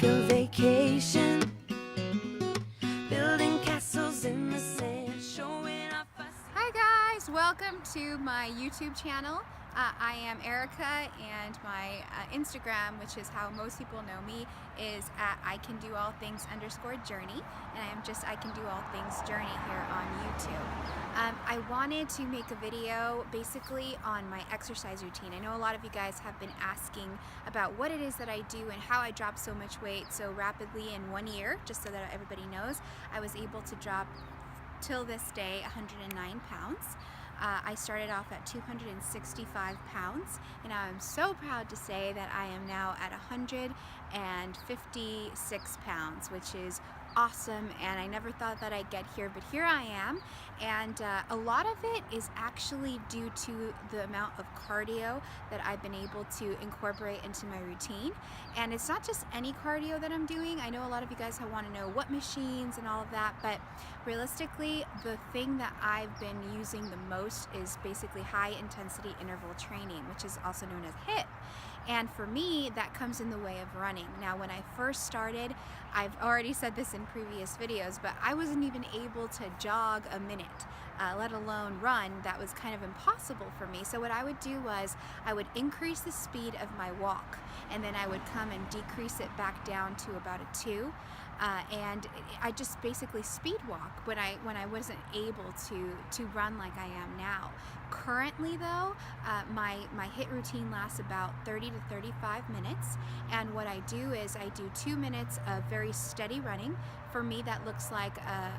like a vacation, building castles in the sand, showing off us. Hi guys, welcome to my YouTube channel. I am Erica, and my Instagram, which is how most people know me, is at icandoallthings_journey, and I am just I Can Do All Things Journey here on YouTube. I wanted to make a video basically on my exercise routine. I know a lot of you guys have been asking about what it is that I do and how I dropped so much weight so rapidly in 1 year. Just so that everybody knows, I was able to drop till this day 109 pounds. I started off at 265 pounds, and I'm so proud to say that I am now at 156 pounds, which is awesome, and I never thought that I'd get here, but here I am. And a lot of it is actually due to the amount of cardio that I've been able to incorporate into my routine. And it's not just any cardio that I'm doing. I know a lot of you guys want to know what machines and all of that, but realistically, the thing that I've been using the most is basically high intensity interval training, which is also known as HIIT. And for me, that comes in the way of running. Now, when I first started, I've already said this in previous videos, but I wasn't even able to jog a minute, let alone run. That was kind of impossible for me. So what I would do was I would increase the speed of my walk, and then I would come and decrease it back down to about a 2. And I just basically speed walk when I wasn't able to run like I am now. Currently though, my HIIT routine lasts about 30 to 35 minutes, and what I do is I do 2 minutes of very steady running. For me, that looks like a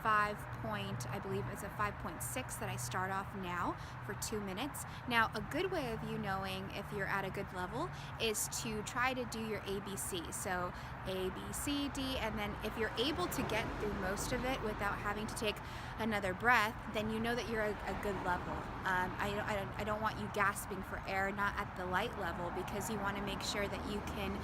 5 point, I believe it's a 5.6 that I start off now for 2 minutes. Now, a good way of you knowing if you're at a good level is to try to do your ABC. So A, B, C, D, and then if you're able to get through most of it without having to take another breath, then you know that you're a good level. I don't want you gasping for air, not at the light level, because you want to make sure that you can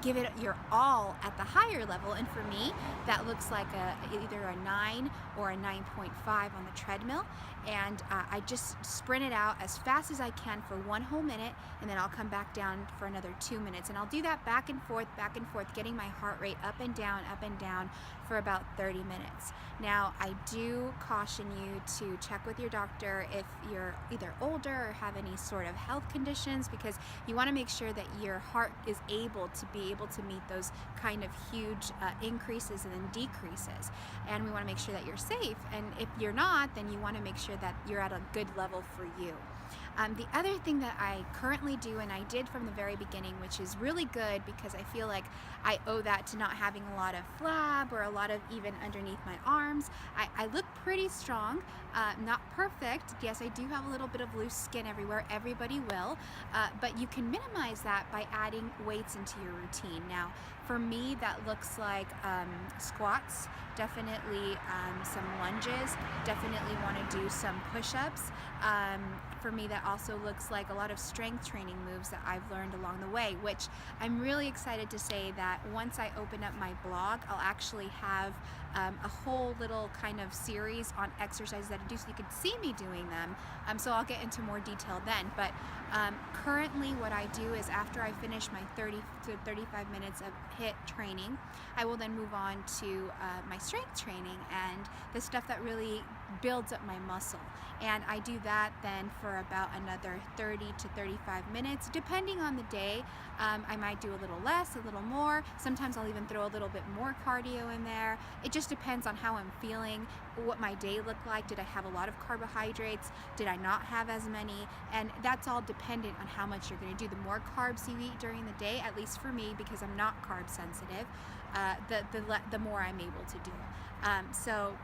give it your all at the higher level. And for me, that looks like either a 9 or a 9.5 on the treadmill. And I just sprint it out as fast as I can for 1 whole minute, and then I'll come back down for another 2 minutes. And I'll do that back and forth, getting my heart rate up and down for about 30 minutes. Now, I do caution you to check with your doctor if you're either older or have any sort of health conditions, because you want to make sure that your heart is able to meet those kind of huge increases and then decreases. And we want to make sure that you're safe. And if you're not, then you want to make sure that you're at a good level for you. The other thing that I currently do, and I did from the very beginning, which is really good because I feel like I owe that to not having a lot of flab or a lot of even underneath my arms. I look pretty strong, not perfect. Yes, I do have a little bit of loose skin everywhere. Everybody will, but you can minimize that by adding weights into your routine. Now, for me, that looks like squats, definitely some lunges, definitely want to do some push-ups. For me, that also looks like a lot of strength training moves that I've learned along the way, which I'm really excited to say that once I open up my blog, I'll actually have a whole little kind of series on exercises that I do, so you can see me doing them. So I'll get into more detail then. But currently what I do is after I finish my 30 to 35 minutes of HIIT training, I will then move on to my strength training and the stuff that really builds up my muscle. And I do that then for about another 30 to 35 minutes, depending on the day. I might do a little less, a little more. Sometimes I'll even throw a little bit more cardio in there. It just depends on how I'm feeling, what my day looked like. Did I have a lot of carbohydrates? Did I not have as many? And that's all dependent on how much you're going to do. The more carbs you eat during the day, at least for me, because I'm not carb sensitive, the more I'm able to do. So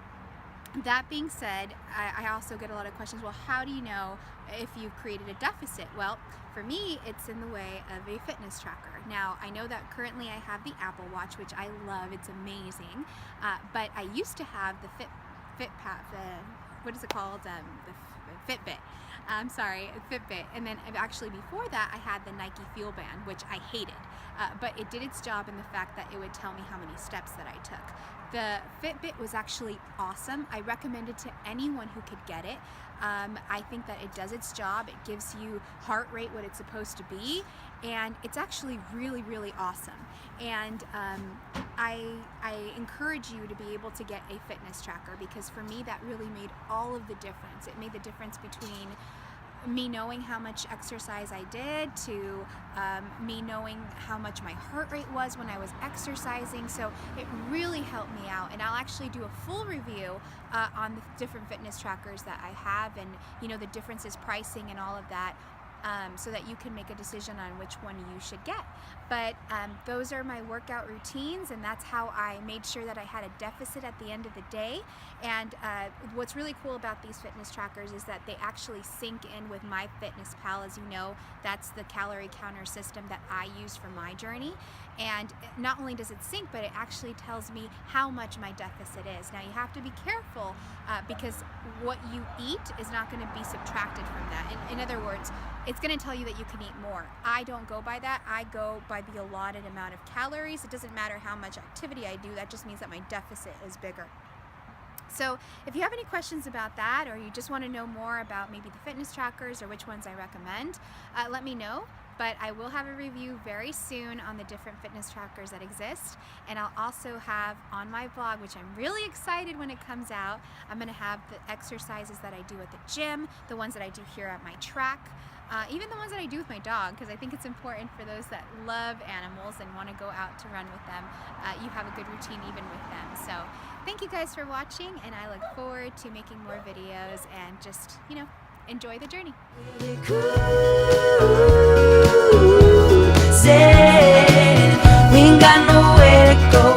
that being said, I also get a lot of questions, well, how do you know if you've created a deficit? Well, for me, it's in the way of a fitness tracker. Now, I know that currently I have the Apple Watch, which I love, it's amazing, but I used to have the what is it called? The Fitbit. I'm sorry, Fitbit. And then actually before that, I had the Nike Fuel Band, which I hated. But it did its job in the fact that it would tell me how many steps that I took. The Fitbit was actually awesome. I recommend it to anyone who could get it. I think that it does its job. It gives you heart rate what it's supposed to be, and it's actually really, really awesome. And I encourage you to be able to get a fitness tracker, because for me that really made all of the difference. It made the difference between me knowing how much exercise I did to me knowing how much my heart rate was when I was exercising. So it really helped me out, and I'll actually do a full review on the different fitness trackers that I have, and the differences, pricing, and all of that, so that you can make a decision on which one you should get. But those are my workout routines, and that's how I made sure that I had a deficit at the end of the day. And what's really cool about these fitness trackers is that they actually sync in with MyFitnessPal. As you know, that's the calorie counter system that I use for my journey. And not only does it sync, but it actually tells me how much my deficit is. Now you have to be careful because what you eat is not going to be subtracted from that. In other words, it's going to tell you that you can eat more. I don't go by that. I go by the allotted amount of calories. It doesn't matter how much activity I do. That just means that my deficit is bigger. So if you have any questions about that, or you just want to know more about maybe the fitness trackers or which ones I recommend, let me know. But I will have a review very soon on the different fitness trackers that exist. And I'll also have on my blog, which I'm really excited when it comes out, I'm going to have the exercises that I do at the gym, the ones that I do here at my track, even the ones that I do with my dog, because I think it's important for those that love animals and want to go out to run with them. You have a good routine even with them. So thank you guys for watching, and I look forward to making more videos and just, enjoy the journey. We ain't got nowhere to go.